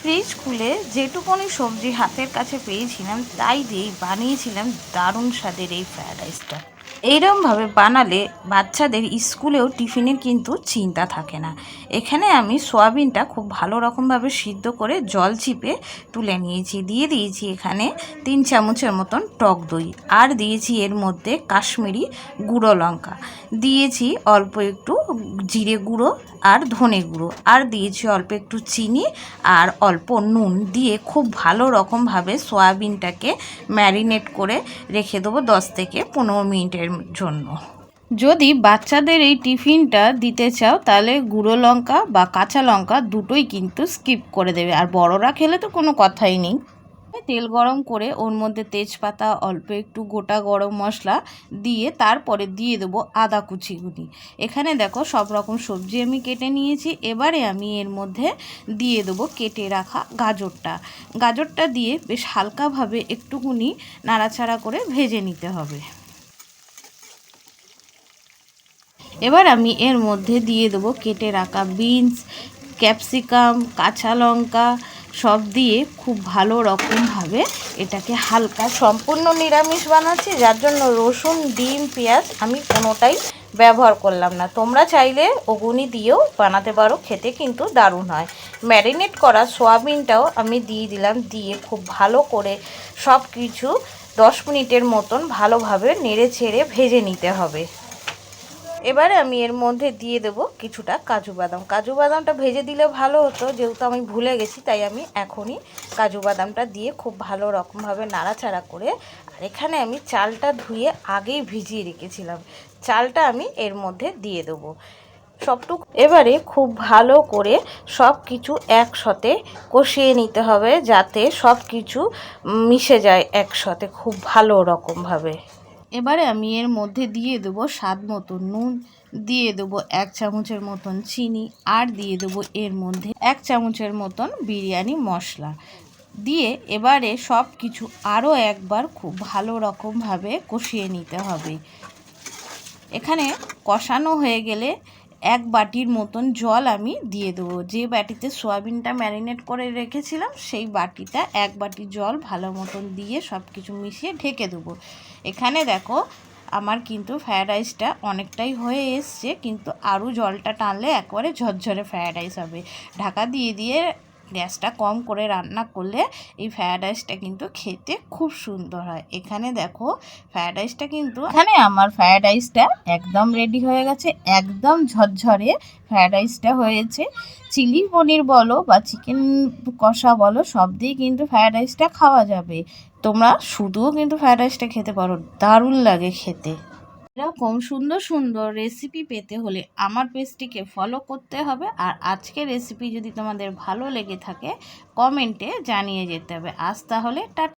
Fridge খুলে যেটুকুনি সবজি হাতের কাছে পেয়েছিলাম তাই দিয়েই বানিয়েছিলাম দারুণ স্বাদের এই ফ্রায়েড রাইসটা। এইরকমভাবে বানালে বাচ্চাদের স্কুলেও টিফিনের কিন্তু চিন্তা থাকে না। এখানে আমি সয়াবিনটা খুব ভালো রকমভাবে সিদ্ধ করে জল চিপে তুলে নিয়েছি। দিয়ে দিয়েছি এখানে 3 চামচের মতন টক দই, আর দিয়েছি এর মধ্যে কাশ্মীরি গুঁড়ো লঙ্কা, দিয়েছি অল্প একটু জিরে গুঁড়ো আর ধনে গুঁড়ো, আর দিয়েছি অল্প একটু চিনি আর অল্প নুন দিয়ে খুব ভালো রকমভাবে সয়াবিনটাকে ম্যারিনেট করে রেখে দেবো 10 থেকে 15 মিনিটের জন্য। যদি বাচ্চাদের এই টিফিনটা দিতে চাও তাহলে গুঁড়ো লঙ্কা বা কাঁচা লঙ্কা দুটোই কিন্তু স্কিপ করে দেবে, আর বড়রা খেলে তো কোনো কথাই নেই। তেল গরম করে ওর মধ্যে তেজপাতা, অল্প একটু গোটা গরম মশলা দিয়ে তারপরে দিয়ে দেবো আদা কুচিগুলি। এখানে দেখো সব রকম সবজি আমি কেটে নিয়েছি। এবারে আমি এর মধ্যে দিয়ে দেবো কেটে রাখা গাজরটা দিয়ে বেশ হালকাভাবে একটুকুনি নাড়াচাড়া করে ভেজে নিতে হবে। এবার আমি এর মধ্যে দিয়ে দেবো কেটে রাখা বিনস, ক্যাপসিকাম, কাঁচা লঙ্কা সব দিয়ে খুব ভালো রকমভাবে এটাকে হালকা, সম্পূর্ণ নিরামিষ বানাচ্ছি যার জন্য রসুন, ডিম, পেঁয়াজ আমি কোনোটাই ব্যবহার করলাম না। তোমরা চাইলে ওগুনি দিয়েও বানাতে পারো, খেতে কিন্তু দারুণ হয়। ম্যারিনেট করা সোয়াবিনটাও আমি দিয়ে দিলাম, দিয়ে খুব ভালো করে সব কিছু 10 মিনিটের মতন ভালোভাবে নেড়ে ছেড়ে ভেজে নিতে হবে। এবারে আমি এর মধ্যে দিয়ে দেব কিছুটা কাজু বাদামটা ভেজে দিলে ভালো হতো, যেহেতু আমি ভুলে গেছি তাই আমি এখনই কাজু বাদামটা দিয়ে খুব ভালো রকমভাবে নাড়াচাড়া করে, আর এখানে আমি চালটা ধুয়ে আগেই ভিজিয়ে রেখেছিলাম, চালটা আমি এর মধ্যে দিয়ে দেবো সবটুকু। এবারে খুব ভালো করে সব কিছু একসাথে কষিয়ে নিতে হবে যাতে সব কিছু মিশে যায় একসাথে খুব ভালো রকমভাবে। এবারে আমি এর মধ্যে দিয়ে দেবো স্বাদ মতো নুন, দিয়ে দেবো 1 চামচের মতন চিনি, আর দিয়ে দেবো এর মধ্যে 1 চামচের মতন বিরিয়ানি মশলা দিয়ে এবারে সব কিছু আরও একবার খুব ভালো রকমভাবে কষিয়ে নিতে হবে। এখানে কষানো হয়ে গেলে 1 বাটির মতন জল আমি দিয়ে দেবো। যে বাটিতে সয়াবিনটা ম্যারিনেট করে রেখেছিলাম সেই বাটিটা 1 বাটি জল ভালো মতন দিয়ে সব কিছু মিশিয়ে ঢেকে দেবো। এখানে দেখো আমার কিন্তু ফ্রায়েড রাইসটা অনেকটাই হয়ে এসছে, কিন্তু আরও জলটা টানলে একবারে ঝরঝরে ফ্রায়েড রাইস হবে। ঢাকা দিয়ে গ্যাসটা কম করে রান্না করলে এই ফ্রায়েড রাইসটা কিন্তু খেতে খুব সুন্দর হয়। এখানে দেখো ফ্রায়েড রাইসটা কিন্তু আমার ফ্রায়েড রাইসটা একদম রেডি হয়ে গেছে, একদম ঝরঝরে ফ্রায়েড রাইসটা হয়েছে। চিলি পনির বলো বা চিকেন কষা বলো সব দিয়ে কিন্তু ফ্রায়েড রাইসটা খাওয়া যাবে। তোমরা শুধুও কিন্তু ফ্রায়েড রাইসটা খেতে পারো, দারুণ লাগে খেতে। এরকম সুন্দর সুন্দর রেসিপি পেতে হলে আমার পেজটিকে ফলো করতে হবে, আর আজকের রেসিপি যদি তোমাদের ভালো লেগে থাকে কমেন্টে জানিয়ে যেতে হবে। আজ তাহলে টাটা।